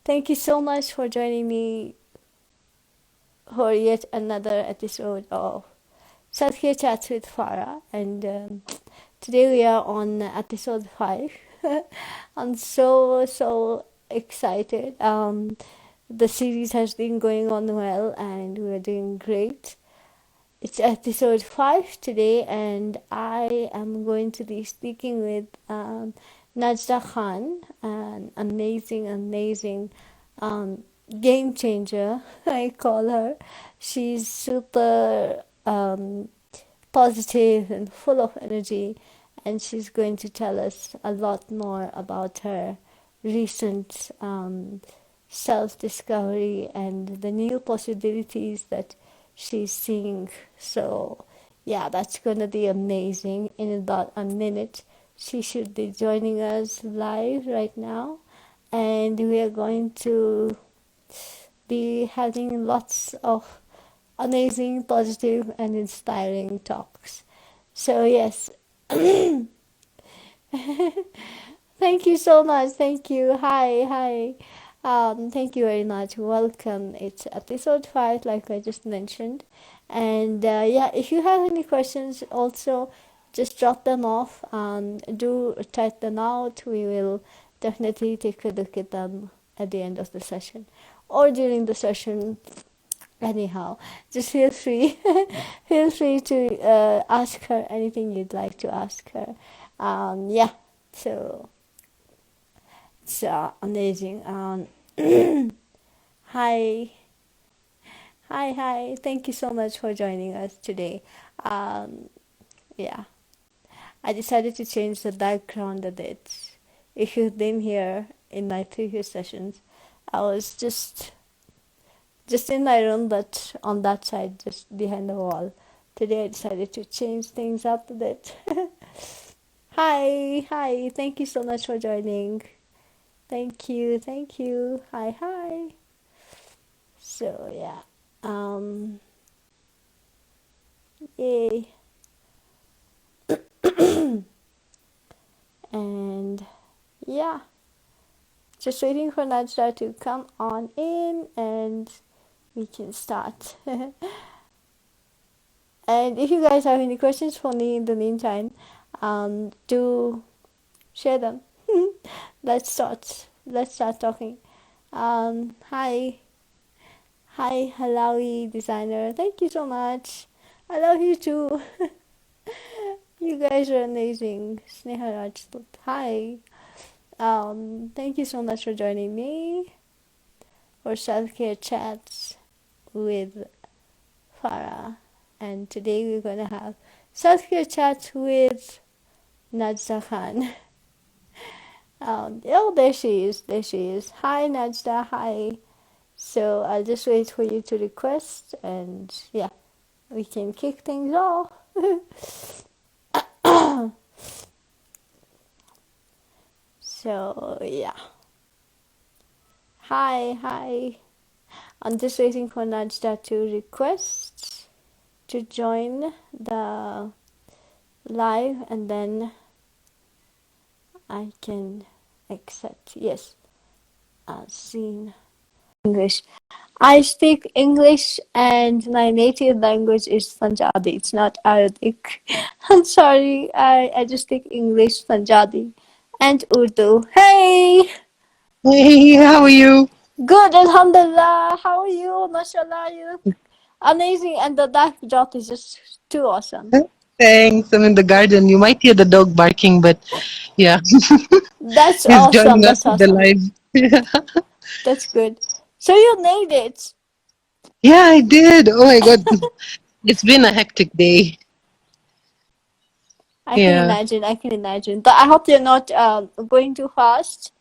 Thank you so much for joining me for yet another episode of Self-Care Chats with Farah. And today we are on episode 5. I'm so excited. The series has been going on well and we're doing great. It's episode 5 today, and I am going to be speaking with Najda Khan, an amazing um, game changer, I call her. She's super positive and full of energy, and she's going to tell us a lot more about her recent self discovery and the new possibilities that she's seeing. So, yeah, that's going to be amazing. In about a minute, she should be joining us live right now, and we are going to be having lots of amazing, positive, and inspiring talks. So, yes, thank you so much. Thank you. Hi. Thank you very much. Welcome. It's episode 5, like I just mentioned. And yeah, if you have any questions, also just drop them off. Do type them out. We will definitely take a look at them at the end of the session or during the session. Anyhow, just feel free, feel free to ask her anything you'd like to ask her. Yeah, so it's amazing. Hi, hi. Thank you so much for joining us today. Um, yeah, I decided to change the background a bit. If you've been here in my previous sessions, I was just in my room, but on that side, just behind the wall. Today I decided to change things up a bit. Hi. Thank you so much for joining. Thank you. Hi. So yeah, yay, and yeah, just waiting for Najda to come on in, and we can start. And if you guys have any questions for me in the meantime, do share them. Let's start talking. Hi, Halawi designer. Thank you so much. I love you too. You guys are amazing. Sneha Rajput. Hi. Thank you so much for joining me for self care chats with Farah. And today we're gonna have self care chats with Najda Khan. Oh, there she is. There she is. Hi, Najda. Hi. So I'll just wait for you to request, and yeah, we can kick things off. So yeah, hi. I'm just waiting for Najda to request to join the live, and then I can accept. Yes, seen English. I speak English, and my native language is Punjabi. It's not Arabic. I'm sorry. I just speak English, Punjabi, and Urdu. Hey! Hey, how are you? Good, Alhamdulillah. How are you? MashaAllah, you look amazing, and the backdrop is just too awesome. Thanks. I'm in the garden. You might hear the dog barking, but yeah, That's he's awesome. joining us That's for the awesome. live. That's good. So you made it. Yeah, I did. Oh my God. It's been a hectic day. I can Yeah. imagine. I can imagine. But I hope you're not going too fast.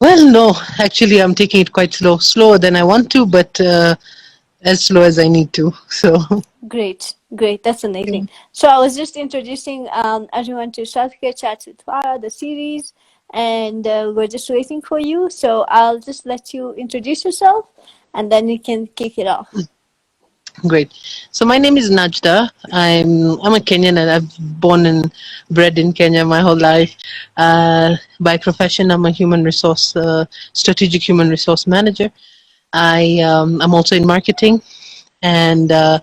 Well, no, actually, I'm taking it quite slow. Slower than I want to, but as slow as I need to. So, Great. That's amazing. So I was just introducing everyone to Self-Care Chats with Farah, the series, and we're just waiting for you. So I'll just let you introduce yourself, and then we can kick it off. Great. So my name is Najda. I'm a Kenyan, and I've born and bred in Kenya my whole life. By profession, I'm a strategic human resource manager. I'm also in marketing, and I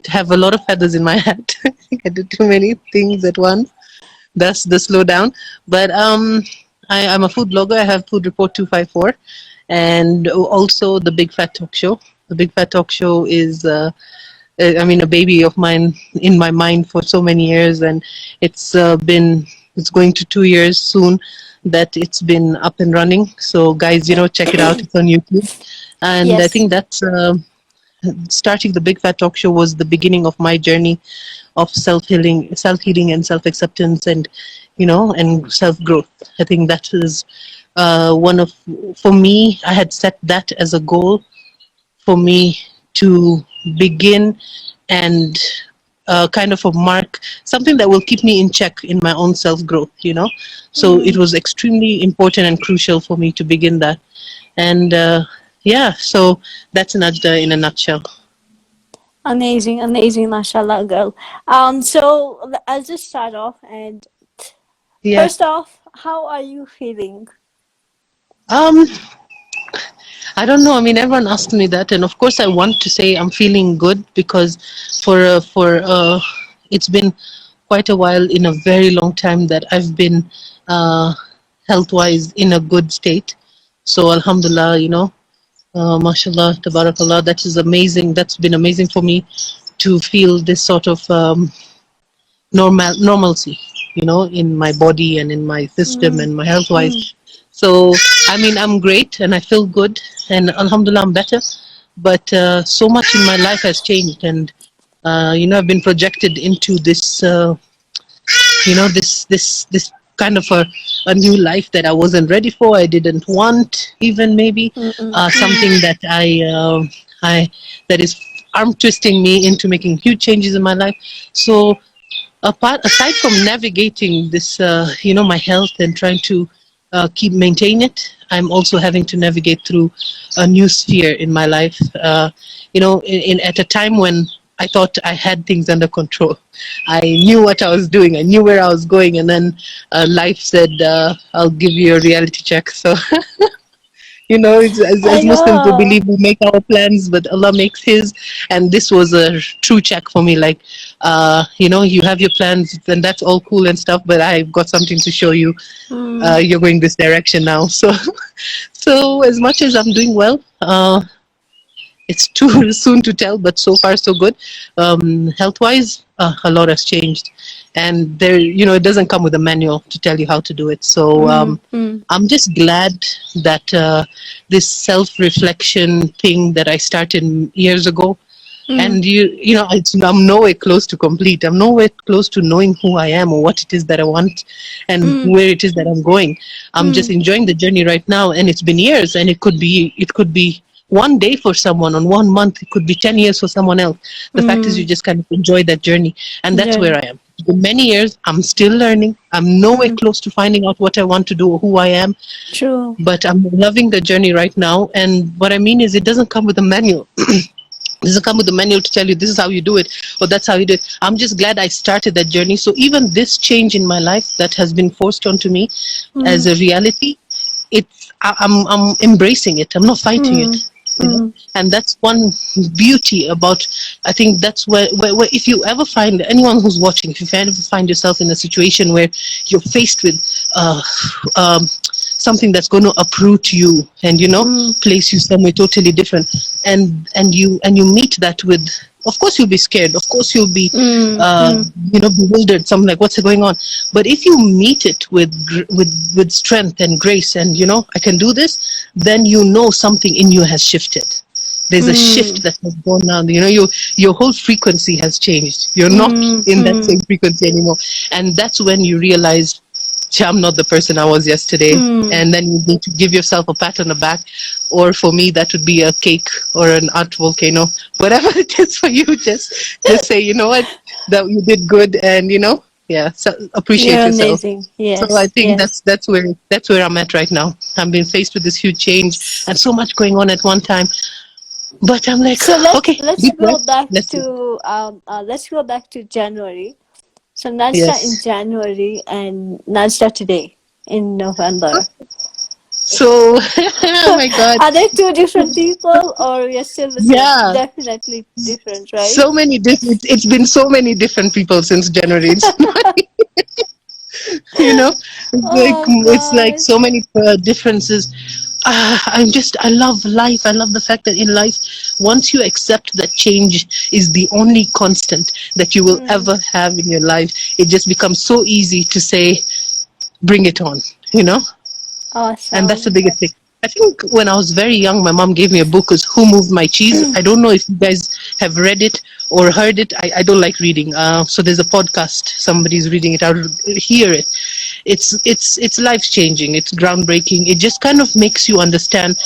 have a lot of feathers in my hat. I do too many things at once. That's the slowdown. But I'm a food blogger. I have Food Report 254, and also the Big Fat Talk Show. The Big Fat Talk Show is, I mean, a baby of mine in my mind for so many years, and it's it's going to 2 years soon that it's been up and running. So, guys, check it out. It's on YouTube, and I Yes. think that's starting the Big Fat Talk Show was the beginning of my journey of self healing, and self acceptance, and and self growth. I think that is one of for me. I had set that as a goal for me to begin and kind of a mark, something that will keep me in check in my own self growth. So it Mm. was extremely important and crucial for me to begin that, and yeah, so that's Najda in a nutshell. Amazing, amazing, mashallah, girl. So I'll just start off. And Yeah. first off, how are you feeling? Um, I don't know. I mean, everyone asks me that, and of course, I want to say I'm feeling good because it's been quite a while, in a very long time, that I've been health wise in a good state. So, Alhamdulillah, mashallah, tabarakallah, that is amazing. That's been amazing for me to feel this sort of normalcy, in my body and in my system Mm. and my health Mm. wise. So I mean, I'm great and I feel good, and Alhamdulillah, I'm better. But so much in my life has changed, and I've been projected into this this kind of a new life that I wasn't ready for. I didn't want, even maybe Mm. Mm. something that I that is arm twisting me into making huge changes in my life. So aside from navigating this, my health, and trying to keep maintain it, I'm also having to navigate through a new sphere in my life. At a time when I thought I had things under control, I knew what I was doing, I knew where I was going, and then life said, "I'll give you a reality check." So as I Muslims, we know. believe we make our plans, but Allah makes His, and this was a true check for me. Like, you have your plans, and that's all cool and stuff, but I've got something to show you. Mm. You're going this direction now. So, so as much as I'm doing well, it's too soon to tell, but so far so good. Health wise, a lot has changed, and it doesn't come with a manual to tell you how to do it. So Mm. Mm. I'm just glad that this self reflection thing that I started years ago, Mm. and I'm nowhere close to complete. I'm nowhere close to knowing who I am or what it is that I want and Mm. where it is that I'm going. I'm just Mm. enjoying the journey right now, and it's been years, and it could be one day for someone, on 1 month, it could be 10 years for someone else. The fact is, you Mm. just kind of enjoy that journey, and that's where Journey. I am. It's been many years. I'm still learning. I'm nowhere Mm. close to finding out what I want to do or who I am, True. but I'm loving the journey right now. And what I mean is, it doesn't come with a manual. Doesn't come with a manual to tell you this is how you do it or that's how you do it. I'm just glad I started that journey. So even this change in my life that has been forced onto me as Mm. a reality, I'm embracing it. I'm not fighting Mm. it. Mm. And that's one beauty about. I think that's where if you ever find, anyone who's watching, if you ever find yourself in a situation where you're faced with something that's going to uproot you and Mm. place you somewhere totally different, and you meet that with, of course you'll be scared, of course you'll be Mm. uh, Mm. bewildered, something like what's going on. But if you meet it with strength and grace, and I can do this, then something in you has shifted. There's a shift Mm. that has gone on. Your whole frequency has changed. You're not Mm. in that Mm. same frequency anymore, and that's when you realize, "Gee, I'm not the person I was yesterday." Mm. And then you need to give yourself a pat on the back, or for me, that would be a cake or an art volcano, whatever it is for you. Just say, you know what, that you did good, and yeah, so appreciate You're yourself. amazing. So I Yes. think Yes. that's where I'm at right now. I'm being faced with this huge change and so much going on at one time. But I'm like, So let's okay, let's deep go breath. back Let's do. to January. So Najda in Yes. January and Najda today in November. So, oh my God. Are they two different people, or you're still the same? Yeah. Definitely different, right? So many different, it's been so many different people since January. It's you know, Oh it's like God. so many differences. I love life. I love the fact that in life, once you accept that change is the only constant that you will Hmm. ever have in your life, it just becomes so easy to say, bring it on, you know? And that's the Awesome. biggest thing. I think when I was very young, my mom gave me a book, was Who Moved My Cheese. I don't know if you guys have read it or heard it. I don't like reading. So there's a podcast. Somebody's reading it. I'll hear it. It's life changing. It's groundbreaking. It just kind of makes you understand,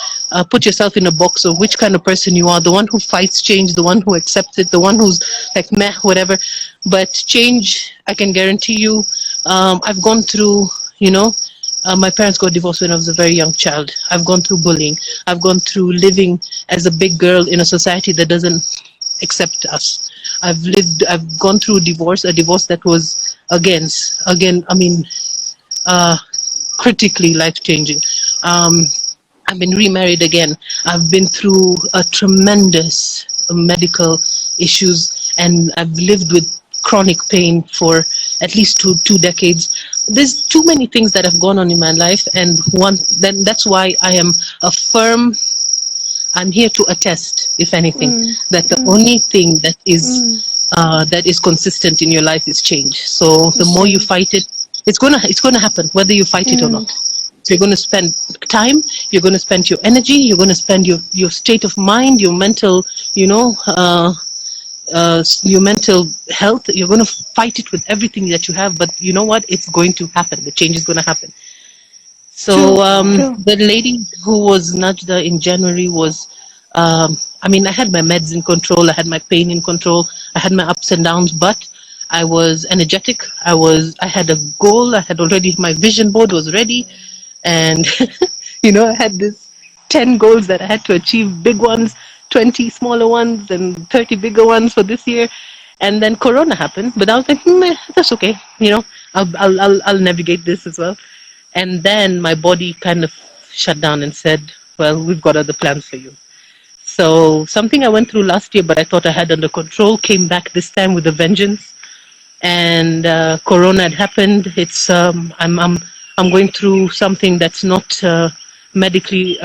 put yourself in a box of which kind of person you are. The one who fights change, the one who accepts it, the one who's like meh, whatever. But change, I can guarantee you. I've gone through, you know, my parents got divorced when I was a very young child. I've gone through bullying. I've gone through living as a big girl in a society that doesn't accept us. I've gone through a divorce that was again, I mean, uh, critically life changing. Um, I've been remarried again. I've been through a tremendous medical issues, and I've lived with chronic pain for at least two decades. There's too many things that have gone on in my life, and that's why I am a firm. I'm here to attest, if anything, Mm. that the Mm. only thing Mm. that is consistent in your life is change. So the It's more you change. fight it, it's gonna happen, whether you fight it or Mm. not. So you're going to spend time, you're going to spend your energy, you're going to spend your state of mind, your mental, you know, your mental health. You're going to fight it with everything that you have. But you know what? It's going to happen. The change is going to happen. True. So True. the lady who was Najda in January was, I mean, I had my meds in control, I had my pain in control, I had my ups and downs, but I was energetic. I had a goal. I had already, my vision board was ready, and I had this 10 goals that I had to achieve, big ones, 20 smaller ones, and 30 bigger ones for this year. And then Corona happened, but I was like, that's okay. I'll navigate this as well. And then my body kind of shut down and said, well, we've got other plans for you. So something I went through last year, but I thought I had under control, came back this time with a vengeance. And Corona had happened. I'm going through something that's not medically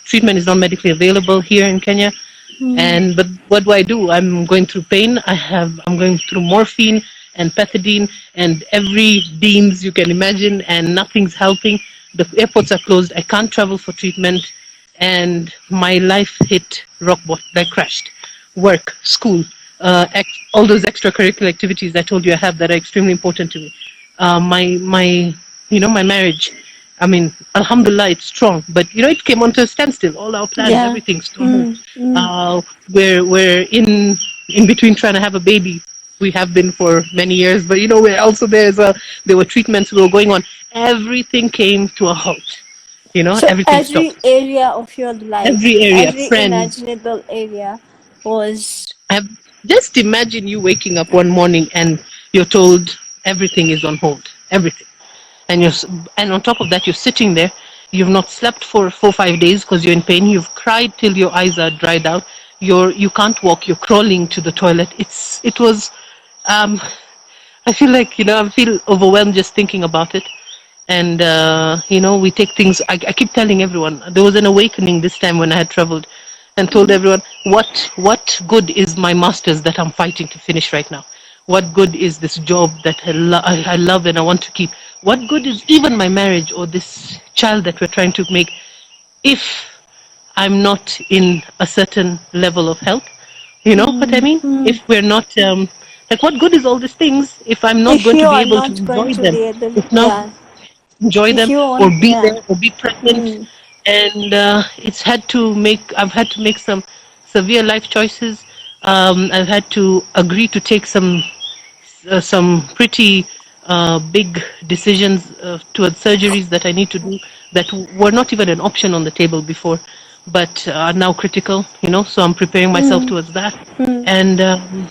treatment is not medically available here in Kenya. Mm. And but what do I do? I'm going through pain. I'm going through morphine and pethidine and every deems you can imagine, and nothing's helping. The airports are closed. I can't travel for treatment, and my life hit rock bottom. I crashed. Work, school, all those extracurricular activities I told you I have that are extremely important to me. My marriage. I mean, Alhamdulillah, it's strong, but it came onto a standstill. All our plans, Yeah. everything stalled. Mm. Mm. We're in between trying to have a baby. We have been for many years, but we're also there as well. There were treatments that were going on. Everything came to a halt. So Everything stopped. every area of your life, Every area, every friends. imaginable area was. I've, just imagine you waking up one morning and you're told everything is on hold. Everything. And on top of that, you're sitting there. You've not slept for 4 or 5 days because you're in pain. You've cried till your eyes are dried out. You can't walk. You're crawling to the toilet. It was. Um, I feel like I feel overwhelmed just thinking about it. And we take things. I keep telling everyone there was an awakening this time when I had traveled, and told Mm. everyone what good is my masters that I'm fighting to finish right now. What good is this job that I love and I want to keep? What good is even my marriage or this child that we're trying to make if I'm not in a certain level of health? You know what I Mm. mean? Mm. If we're not like, what good is all these things if I'm not If going you to be are able to not going enjoy to them? be able, If not yeah. enjoy If them you or want, be yeah. there or be present. Mm. And I've had to make some severe life choices. I've had to agree to take some pretty big decisions towards surgeries that I need to do that were not even an option on the table before. but are now critical, so I'm preparing myself Mm. towards that. Mm.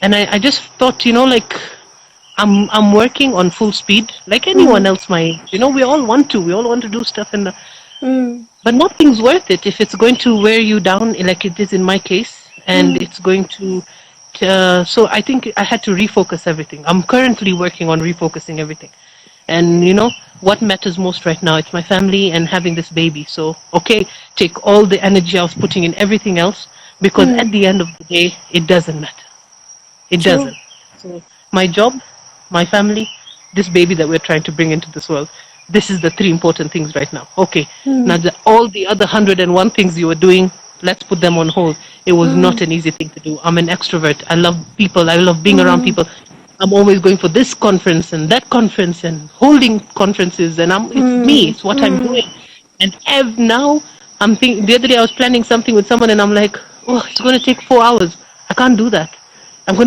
And I just thought, like, I'm working on full speed like anyone Mm. else my age. We all want to do stuff, Mm. but nothing's worth it if it's going to wear you down, like it is in my case, and Mm. it's going to. So I think I had to refocus everything. I'm currently working on refocusing everything, and what matters most right now, it's my family and having this baby. So okay, take all the energy I was putting in everything else, because at Mm. the end of the day, it doesn't matter. It True. doesn't. So my job, my family, this baby that we're trying to bring into this world, this is the three important things right now. Okay, now Mm. all the other 101 things you were doing, let's put them on hold. It was not Mm. an easy thing to do. I'm an extrovert. I love people. I love being around Mm. people. I'm always going for this conference and that conference and holding conferences, and it's me. Mm. It's what I'm Mm. doing. And now I'm thinking. The other day I was planning something with someone, and I'm like, oh, it's going to take 4 hours. I can't do that. We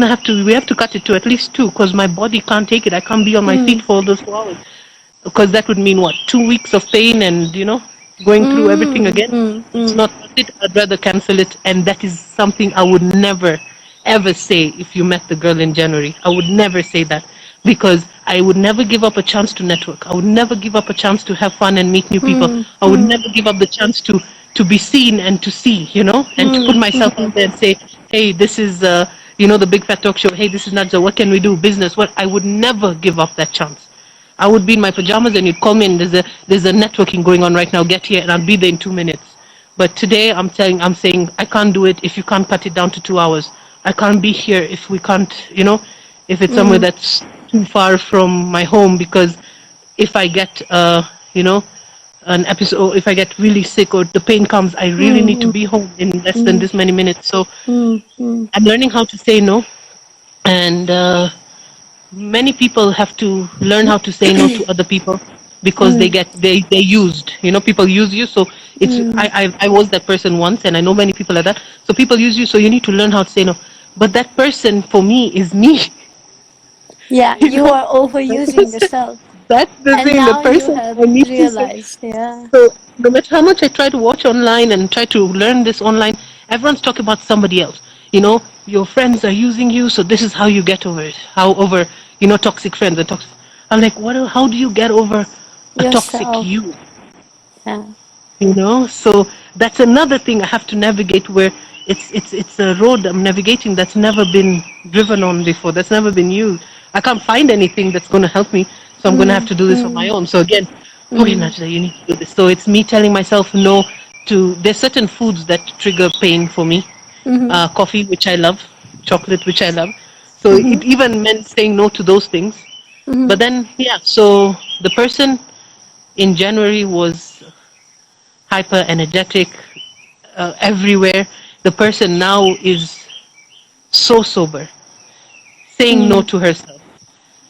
have to cut it to at least two, because my body can't take it. I can't be on my feet Mm. for all those 4 hours. Because that would mean what? 2 weeks of pain and, going through everything Mm. again. Mm. It's Mm. not worth it. I'd rather cancel it. And that is something I would never, ever say if you met the girl in January. I would never say that, because I would never give up a chance to network. I would never give up a chance to have fun and meet new people. Mm. I would Mm. never give up the chance to be seen and to see, and to put Mm. myself out there and say, hey, this is, the big fat talk show. Hey, this is Najda. What can we do? Business. What? I would never give up that chance. I would be in my pajamas and you'd call me and there's a networking going on right now. Get here, and I'll be there in 2 minutes. But today I'm saying I can't do it if you can't cut it down to 2 hours. I can't be here if we can't, if it's somewhere Mm. that's too far from my home, because if I get, an episode, if I get really sick or the pain comes, I really need to Mm. be home in less than Mm. this many minutes. So Mm. Mm. I'm learning how to say no, and many people have to learn how to say no to other people, because Mm. they used, people use you. So it's Mm. I was that person once, and I know many people are that. So people use you, so you need to learn how to say no. But that person for me is me. Yeah, you you know are overusing yourself, that's the and thing, the now you person have I need to say. realized. Yeah. So no matter how much I try to watch online and try to learn this online, everyone's talking about somebody else. Your friends are using you, so this is how you get over it. How over, toxic friends and toxic. I'm like, what? How do you get over a toxic Yourself. you? Yeah. So that's another thing I have to navigate, where it's a road I'm navigating that's never been driven on before, that's never been used. I can't find anything that's going to help me, so I'm going to have Mm. to do this on my Mm. own. So again, okay, Mm. Najda, you need to do this. So it's me telling myself no to. There's certain foods that trigger pain for me. Mhm. Coffee, which I love, chocolate, which I love. So Mhm. it even meant saying no to those things. But Mhm. then, yeah. So the person in January was hyper energetic, everywhere. The person now is so sober, saying no Mm. to herself.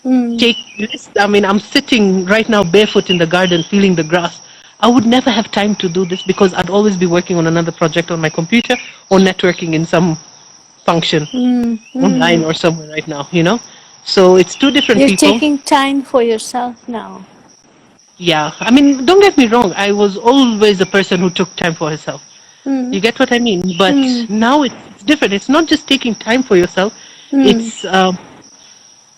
Mm. I'm sitting right now barefoot in the garden, feeling the grass. I would never have time to do this, because I'd always be working on another project on my computer, or networking in some function Mm. online Mm. or somewhere right now. So it's two different You're people. taking time for yourself now. Yeah, I mean, don't get me wrong. I was always a person who took time for herself. Mm. You get what I mean? But Mm. now it's different. It's not just taking time for yourself. Mm. It's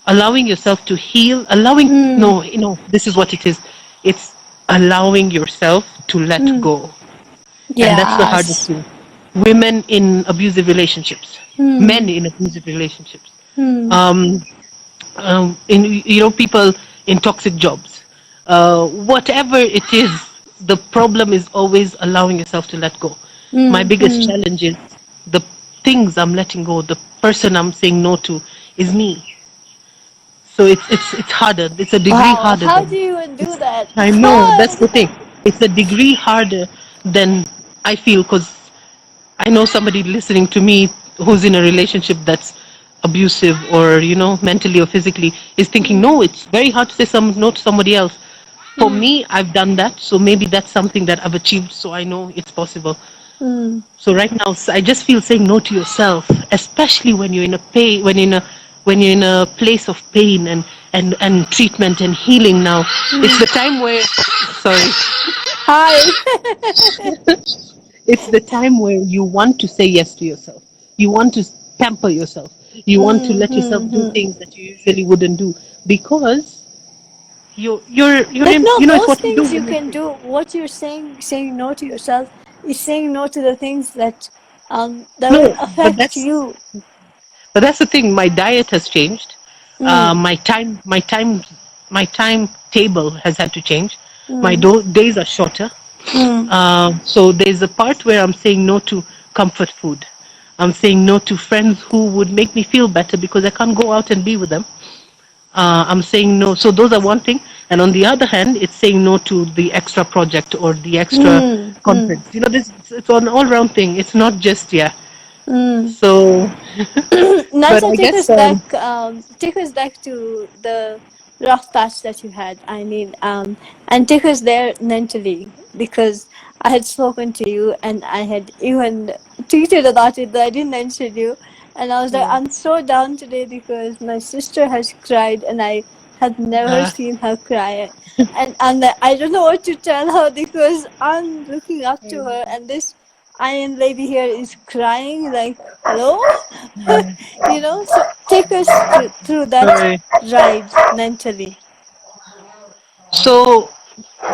allowing yourself to heal. Mm. No, this is what it is. It's allowing yourself to let Mm. go. And that's the hardest Yes. thing. Women in abusive relationships, men Mm. in abusive relationships, Mm. um, people in toxic jobs, whatever it is. The problem is always allowing yourself to let go. My Mm. biggest Mm. challenge is the things I'm letting go. The person I'm saying no to is me. So it's harder. It's a degree Wow. harder How do than you even do it's. that? I know, that's the thing. It's a degree harder than I feel, because I know somebody listening to me who's in a relationship that's abusive, or mentally or physically, is thinking, Mm. no, it's very hard to say no to somebody else. For Mm. me, I've done that, so maybe that's something that I've achieved, so I know it's possible. Mm. So right now, I just feel saying no to yourself, especially when you're in a pain, when you're in a place of pain and treatment and healing. Now, it's Mm. the time where, sorry, Hi. It's the time where you want to say yes to yourself. You want to pamper yourself. You want to let yourself do Mm-hmm. things that you usually wouldn't do because you're But in, no, it's those what you do things you when you're can sick. do. What you're saying no to yourself, is saying no to the things that will No, but affect you. that's the thing. My diet has changed. Mm, My timetable has had to change. My mm, days are shorter. mm, So there's a part where I'm saying no to comfort food. I'm saying no to friends who would make me feel better because I can't go out and be with them. I'm saying no. So those are one thing. And on the other hand, it's saying no to the extra project or the extra mm, mm, conference. This it's an all-round thing. It's not just yeah. mm. So, but Naja, I guess take us back to the rough patch that you had. I mean, and take us there mentally, because I had spoken to you and I had even tweeted about it, though I didn't mention you. And I was like, I'm so down today because my sister has cried and I had never uh, seen her cry. And I don't know what to tell her because I'm looking up to her, and this Iron lady here is crying like, hello? So take us through that uh, ride mentally. so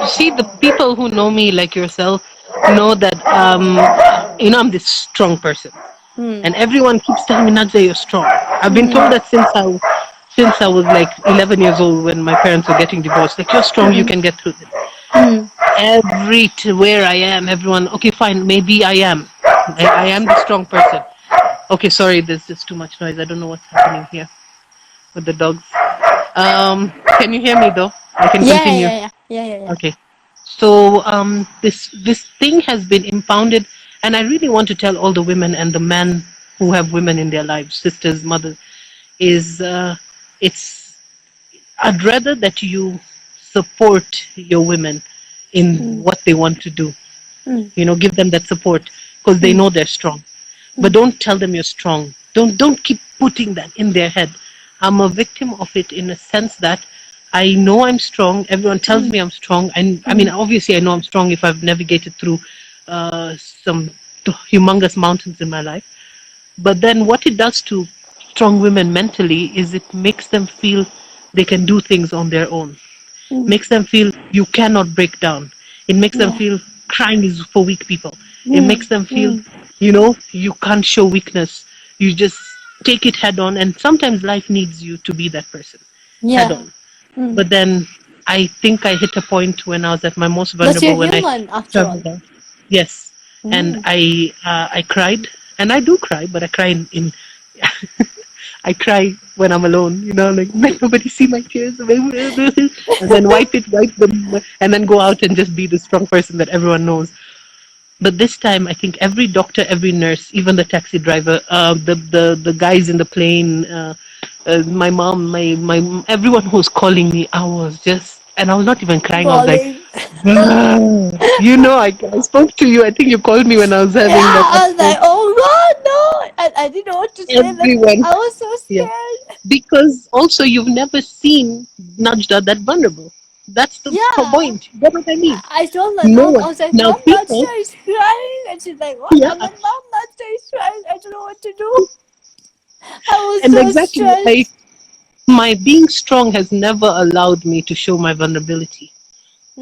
you see, the people who know me like yourself know that I'm this strong person. Hmm. And everyone keeps telling me, Najda, you're strong. I've been Hmm. told that since I was like 11 years old when my parents were getting divorced. Like, you're strong, you Hmm. can get through this. Hmm. Where I am, everyone, okay, fine, maybe I am. I am the strong person. Okay, sorry, there's just too much noise. I don't know what's happening here with the dogs. Can you hear me though? I can Yeah, continue. yeah, yeah, yeah, yeah, yeah. Okay. So this thing has been impounded, and I really want to tell all the women and the men who have women in their lives, sisters, mothers, is it's I'd rather that you support your women in Hmm. what they want to do. Hmm. Give them that support because they Hmm. know they're strong. But Hmm. don't tell them you're strong. Don't keep putting that in their head. I'm a victim of it in a sense that I know I'm strong. Everyone tells Hmm. me I'm strong, and I Hmm. mean, obviously, I know I'm strong if I've navigated through some humongous mountains in my life. But then, what it does to strong women mentally is it makes them feel they can do things on their own, Hmm. makes them feel you cannot break down. It makes them Yeah. feel crying is for weak people. It Hmm. makes them feel, Hmm. you can't show weakness. You just take it head on. And sometimes life needs you to be that person head Yeah. on. Hmm. But then I think I hit a point when I was at my most But you're vulnerable when I human after all. traveled out. Yes. And Hmm. I cried. And I do cry, but I cry in I cry when I'm alone, like let nobody see my tears, and then wipe them, and then go out and just be the strong person that everyone knows. But this time, I think every doctor, every nurse, even the taxi driver, the guys in the plane, my mom, my everyone who was calling me, and I was not even crying. I was like, Bawling. I spoke to you. I think you called me when I was Yeah, having that I was episode. like, oh God, no. And I didn't know what to say. Like, Everyone, I was so yeah. scared. Because also you've never seen Najda that vulnerable. That's the Yeah. point. You get what I mean? I told my No mom, one. I was like, Now Mom, people, Najda is crying. And she's like, what? yeah, I'm like, Mom, Najda is crying. I don't know what to do. I was and so exactly, stressed. my being strong has never allowed me to show my vulnerability,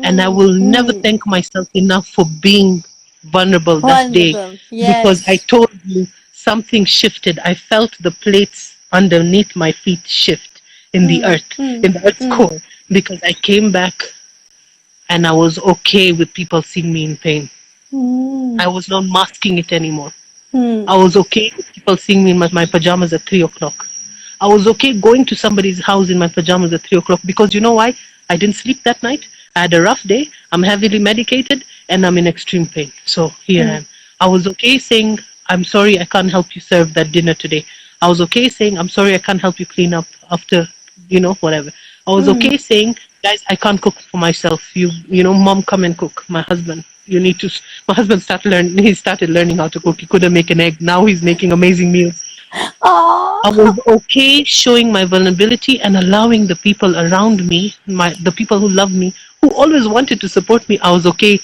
and I will Mm, never mm. thank myself enough for being vulnerable that day, Vulnerable. because I Yes. told you something shifted. I felt the plates underneath my feet shift Mm, mm, in the earth's mm, core, because I came back and I was okay with people seeing me in pain. mm, I was not masking it anymore. mm, I was okay with people seeing me in my pajamas at 3 o'clock. I was okay going to somebody's house in my pajamas at 3 o'clock because you know why? I didn't sleep that night. I had a rough day. I'm heavily medicated and I'm in extreme pain. So here I mm, am. I was okay saying, I'm sorry, I can't help you serve that dinner today. I was okay saying, I'm sorry, I can't help you clean up after, whatever. I was mm. okay saying, guys, I can't cook for myself. Mom, come and cook. My husband, you need to. My husband started learning. He started learning how to cook. He couldn't make an egg. Now he's making amazing meals. I Oh. was okay showing my vulnerability and allowing the people around me, the people who love me, who always wanted to support me. I was okay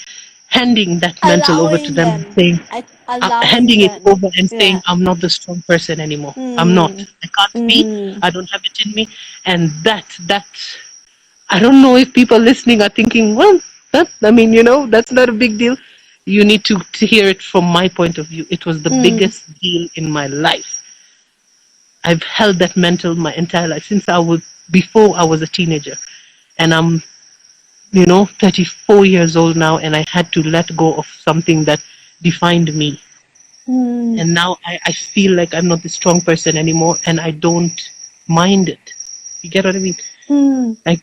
handing that mantle over to Allowing them and them. saying, Allowing handing it them. over and saying, Yeah. I'm not the strong person anymore. I'm not. Mm. I can't be. Mm. I don't have it in me. And that, I don't know if people listening are thinking, well, I mean, that's not a big deal. You need to hear it from my point of view. It was the Mm. biggest deal in my life. I've held that mantle my entire life since before I was a teenager. And I'm, 34 years old now, and I had to let go of something that defined me. Mm. And now I feel like I'm not the strong person anymore, and I don't mind it. You get what I mean? Mm. Like,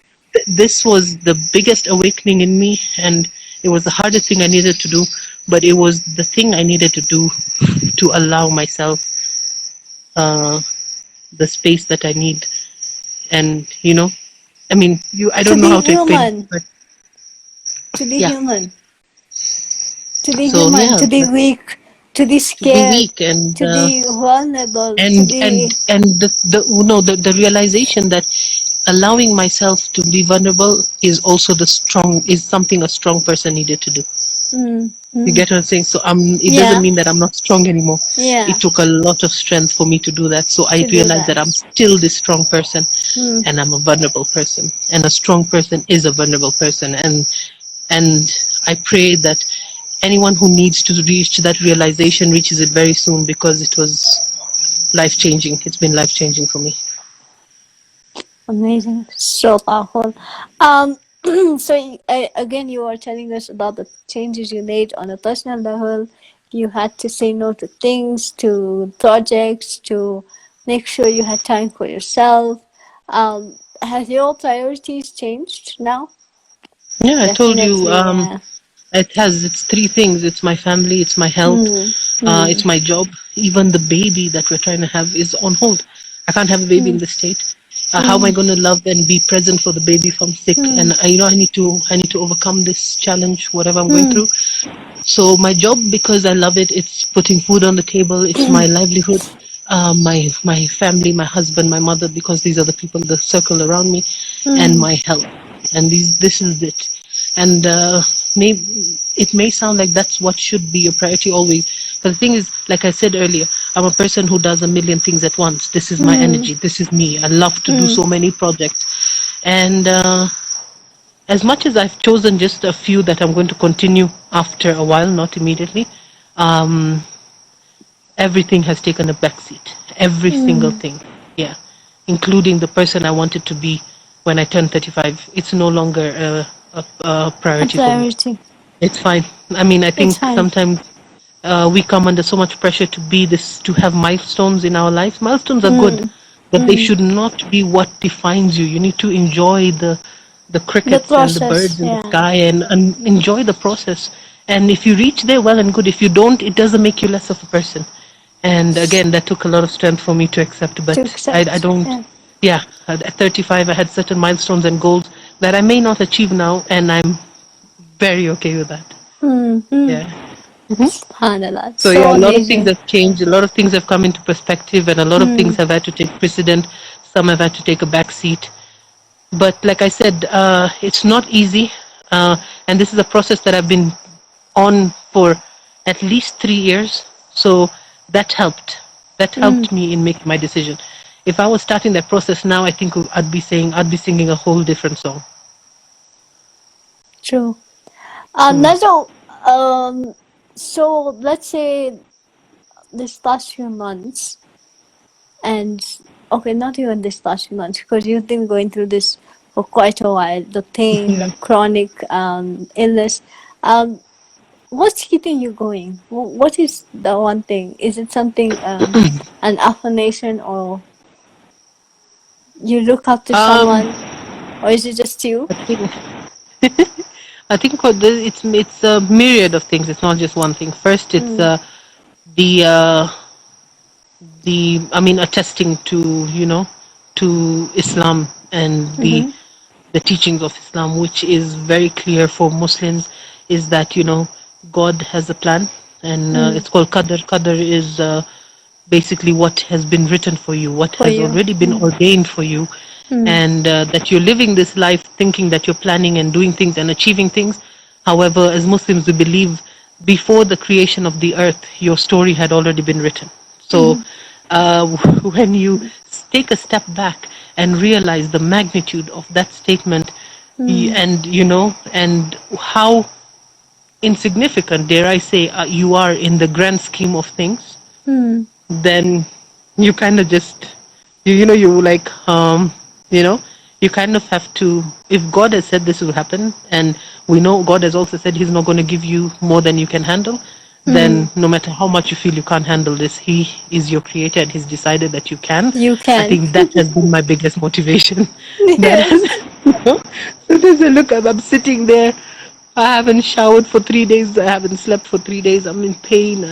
this was the biggest awakening in me, and it was the hardest thing I needed to do, but it was the thing I needed to do to allow myself uh, the space that I need. And, I mean, I To don't know be how to explain it, human. but To be yeah. human. To be So, human. yeah, To be weak. To be to be scared. weak and To be vulnerable. To and and be. and the realization that allowing myself to be vulnerable is something a strong person needed to do. Mm. You Mm. get what I'm saying? So it doesn't Yeah. mean that I'm not strong anymore. Yeah. It took a lot of strength for me to do that. So I To do realized that that. I'm still this strong person, Mm. and I'm a vulnerable person. And a strong person is a vulnerable person. And I pray that anyone who needs to reach that realization reaches it very soon, because it was life changing. It's been life changing for me. Amazing. So powerful. So again, you are telling us about the changes you made on a personal level. You had to say no to things, to projects, to make sure you had time for yourself. Has your priorities changed now? Yeah, I told you. Definitely, yeah. It's three things. It's my family, it's my health, Hmm. Hmm. it's my job. Even the baby that we're trying to have is on hold. I can't have a baby Hmm. in this state. How am I Hmm. going to love and be present for the baby if I'm sick? Hmm. And I need to overcome this challenge, whatever I'm going Hmm. through. So my job, because I love it, it's putting food on the table. It's my livelihood. My family, my husband, my mother, because these are the people, the circle around me, and Hmm. my health. And this is it. And it may sound like that's what should be your priority always. But the thing is, like I said earlier, I'm a person who does a million things at once. This is my Hmm. energy. This is me. I love to do Hmm. so many projects. And as much as I've chosen just a few that I'm going to continue after a while, not immediately, um, everything has taken a backseat. Every single Hmm. thing, yeah, including the person I wanted to be when I turned 35. It's no longer a A priority for me. priority. It's fine. I mean, I It's think fine. sometimes we come under so much pressure to have milestones in our lives. Milestones are good, Hmm. but they Hmm. should not be what defines you. You need to enjoy the The crickets and the process, birds in the yeah. sky, and enjoy the process. And if you reach there, well and good. If you don't, it doesn't make you less of a person. And again, that took a lot of strength for me to accept. To But I accept, don't. yeah. Yeah, at 35, I had certain milestones and goals that I may not achieve now, and I'm very okay with that. Hmm. Hmm. Yeah. Hmm. Subhanallah. So yeah, So a lot of things amazing. have changed. A lot of things have come into perspective, and a lot of Hmm. things have had to take precedent. Some have had to take a back seat. But like I said, it's not easy, and this is a process that I've been on for at least 3 years. So that helped. That Hmm. helped me in making my decision. If I was starting that process now, I think I'd be singing a whole different song. True. Mm. Najwa, so let's say this past few months, and okay, not even this past few months, because you've been going through this for quite a while, the pain, the Yeah. chronic illness. Um, what's keeping you going? What is the one thing? Is it something, an affirmation, or you look up to Um, someone, or is it just you? I think I think what it's a myriad of things. It's not just one thing. First, it's Mm. the I mean, attesting to to Islam and Mm-hmm. the teachings of Islam, which is very clear for Muslims, is that God has a plan, and Mm. it's called Qadr. Qadr is basically what has been written for you, what For has you. already been Mm. ordained for you, Mm. and that you're living this life thinking that you're planning and doing things and achieving things. However, as Muslims, we believe before the creation of the earth, your story had already been written. So uh, when you take a step back and realize the magnitude of that statement, and and how insignificant, dare I say, you are in the grand scheme of things, then you kind of just you like you know you kind of have to, if God has said this will happen, and we know God has also said he's not going to give you more than you can handle, then no matter how much you feel you can't handle this, he is your creator and he's decided that you can. You I can. think that has been my biggest motivation. That has, Yes. so there's a look, I'm sitting there, I haven't showered for 3 days. I haven't slept for 3 days. I'm in pain.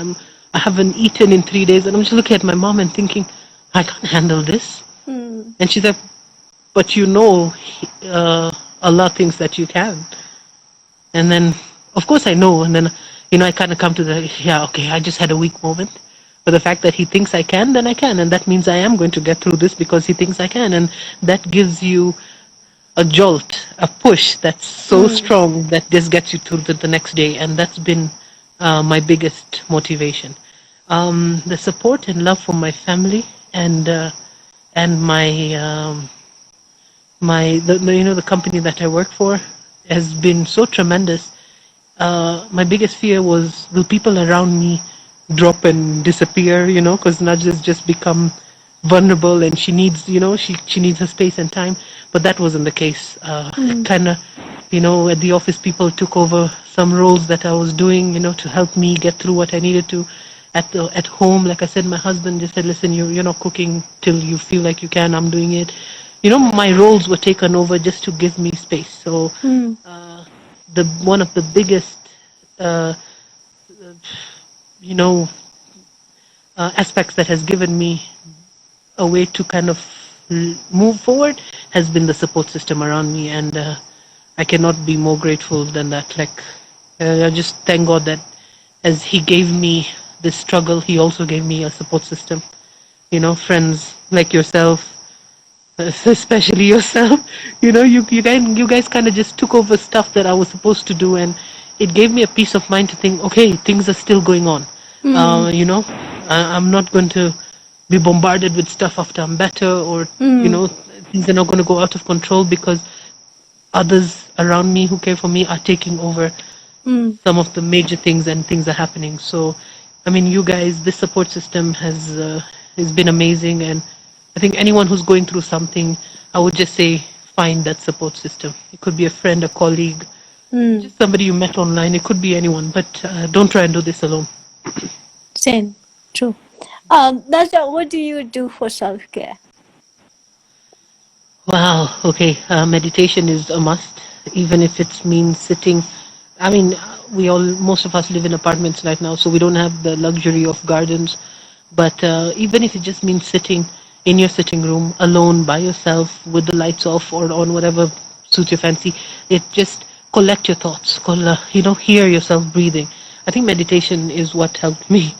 I haven't eaten in 3 days. And I'm just looking at my mom and thinking, I can't handle this. And she's like, but Allah thinks that you can. And then, of course, I know. And then, I kind of come to the, yeah, okay, I just had a weak moment. But the fact that he thinks I can, then I can. And that means I am going to get through this because he thinks I can. And that gives you a jolt, a push that's so strong that just gets you through the next day. And that's been my biggest motivation. The support and love from my family and the company that I work for has been so tremendous. My biggest fear was, will people around me drop and disappear, because Najda's just become vulnerable and she needs, she needs her space and time. But that wasn't the case. Kind of, at the office, people took over some roles that I was doing, to help me get through what I needed to. At home, like I said, my husband just said, listen, you're not cooking till you feel like you can, I'm doing it. My roles were taken over just to give me space. So the one of the biggest aspects that has given me a way to kind of move forward has been the support system around me, and I cannot be more grateful than that. Like, I just thank God that as He gave me this struggle, He also gave me a support system. Friends like yourself, especially yourself. You guys kind of just took over stuff that I was supposed to do, and it gave me a peace of mind to think, okay, things are still going on. I'm not going to be bombarded with stuff after I'm better, or things are not going to go out of control because others around me who care for me are taking over some of the major things, and things are happening. So, I mean, you guys, this support system has been amazing, and I think anyone who's going through something, I would just say find that support system. It could be a friend, a colleague, just somebody you met online. It could be anyone, but don't try and do this alone. Same. True. Najda, what do you do for self-care? Wow. Okay. Meditation is a must, even if it means sitting. I mean, most of us live in apartments right now, so we don't have the luxury of gardens. But even if it just means sitting in your sitting room alone by yourself with the lights off or on, whatever suits your fancy, it just collect your thoughts, hear yourself breathing. I think meditation is what helped me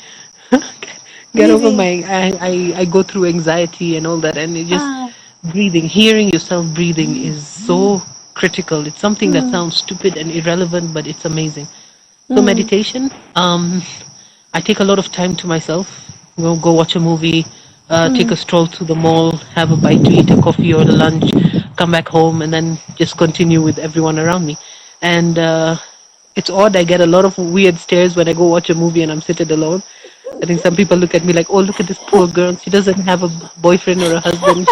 get over my, I go through anxiety and all that, and it just breathing, hearing yourself breathing is so critical. It's something that sounds stupid and irrelevant, but it's amazing. So meditation, I take a lot of time to myself. Go watch a movie, take a stroll through the mall, have a bite to eat, a coffee or a lunch, come back home, and then just continue with everyone around me. And it's odd, I get a lot of weird stares when I go watch a movie and I'm seated alone. I think some people look at me like, oh, look at this poor girl. She doesn't have a boyfriend or a husband.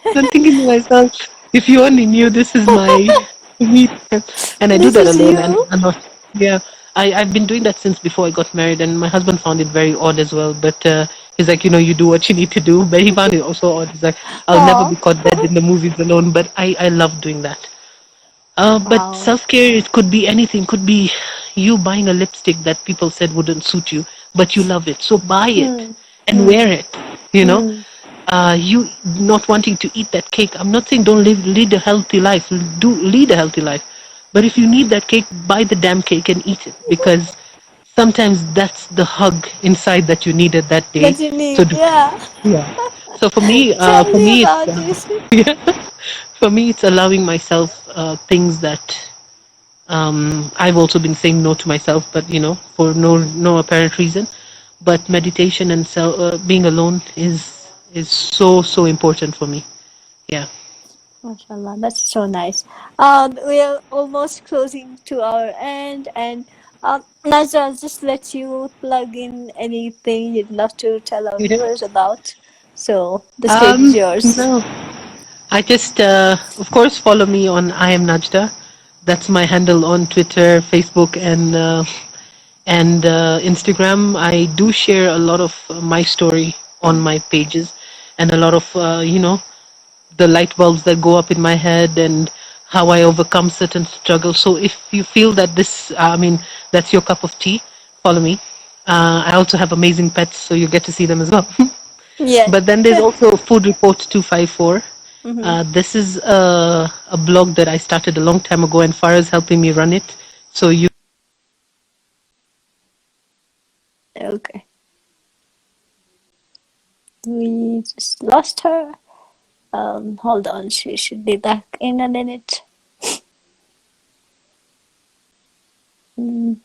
I'm thinking to myself, if you only knew this is my me. And I do This that is alone. And you. I'm not, yeah. I've been doing that since before I got married, and my husband found it very odd as well. But he's like, you do what you need to do. But he found it also odd. He's like, I'll never be caught dead in the movies alone. But I love doing that. But Wow. self-care, it could be anything. Could be you buying a lipstick that people said wouldn't suit you, but you love it. So buy it and wear it, you not wanting to eat that cake. I'm not saying don't lead a healthy life. Do lead a healthy life. But if you need that cake, buy the damn cake and eat it, because sometimes that's the hug inside that you needed that day. That you So need, yeah. yeah. So for me, Tell me about it. yeah, for me, it's allowing myself things that I've also been saying no to myself, but for no apparent reason. But meditation and being alone is so important for me. Yeah. MashaAllah, that's so nice. We are almost closing to our end, and Nazra, I'll just let you plug in anything you'd love to tell our Yeah. viewers about. So the stage is yours. No. I just, of course, follow me on I am Najda. That's my handle on Twitter, Facebook, and Instagram. I do share a lot of my story on my pages, and a lot of the light bulbs that go up in my head and how I overcome certain struggles. So if you feel that that's your cup of tea, follow me. I also have amazing pets, so you get to see them as well. Yes. But then there's also Food Report 254. Mm-hmm. This is a blog that I started a long time ago, and Farah is helping me run it. So you Okay. We just lost her. Hold on. She should be back in a minute. Mm.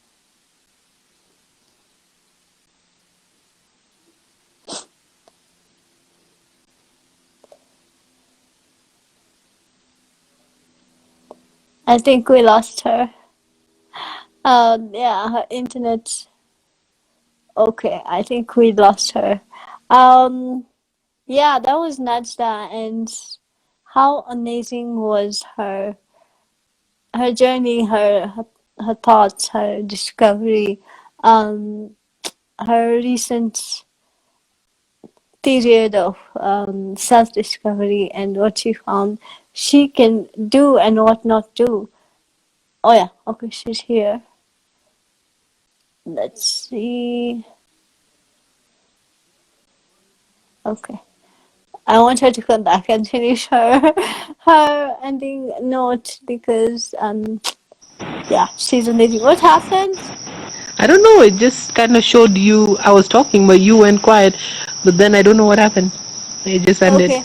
I think we lost her. Yeah, her internet. Okay, I think we lost her. Um, yeah, that was Najda, and how amazing was her journey, her thoughts, her discovery, um, her recent period of self-discovery, and what she found she can do and what not do. Oh yeah, okay, she's here. Let's see. Okay. I want her to come back and finish her ending note because yeah, she's amazing. What happened? I don't know. It just kind of showed you I was talking, but you went quiet. But then I don't know what happened. It just ended. Okay,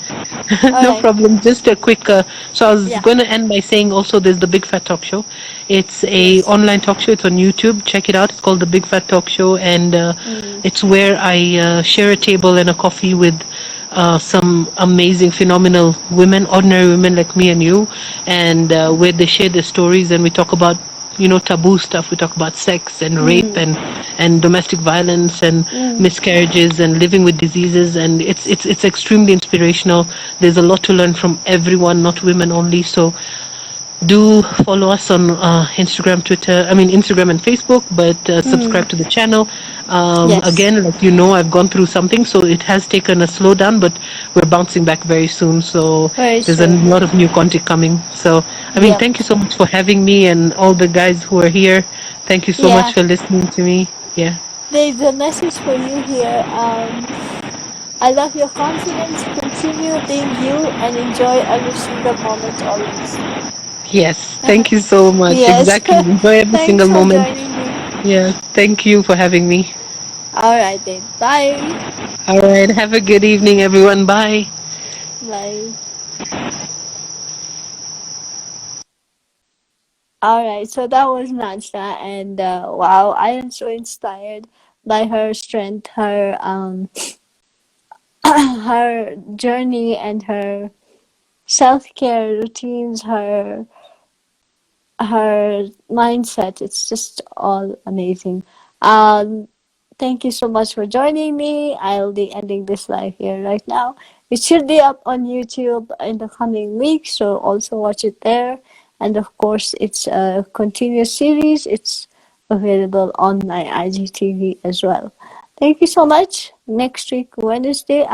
all No right. problem. Just a quick. So I was Yeah. going to end by saying also there's the Big Fat Talk Show. It's a Yes. online talk show. It's on YouTube. Check it out. It's called the Big Fat Talk Show, and Mm, it's where I share a table and a coffee with some amazing, phenomenal women, ordinary women like me and you, and where they share their stories and we talk about taboo stuff. We talk about sex and rape mm, and domestic violence and mm, miscarriages and living with diseases, and it's extremely inspirational. There's a lot to learn from everyone, not women only. So do follow us on Instagram, Twitter, Instagram and Facebook, but mm. subscribe to the channel. Yes. Again, like I've gone through something, so it has taken a slowdown, but we're bouncing back very soon. So Very there's a soon. lot of new content coming. So, Yep. thank you so much for having me and all the guys who are here. Thank you so much Yeah. for listening to me. Yeah. There's a message for you here. I love your confidence. Continue being you and enjoy every single moment always. Yes. Thank you so much. Yes. Exactly. Enjoy every Thanks single for moment. joining me. Yeah. Thank you for having me. All right then. Bye. All right. Have a good evening, everyone. Bye. Bye. All right. So that was Najda, and wow, I am so inspired by her strength, her her journey, and her self care routines, her mindset. It's just all amazing. Um, Thank you so much for joining me. I'll be ending this live here right now. It should be up on YouTube in the coming weeks, so also watch it there. And of course, it's a continuous series. It's available on my IGTV as well. Thank you so much. Next week, Wednesday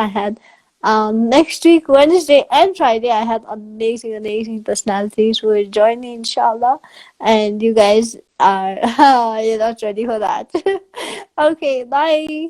and Friday, I had amazing, amazing personalities who will join me, inshallah. And you guys are, you're not ready for that. Okay, bye.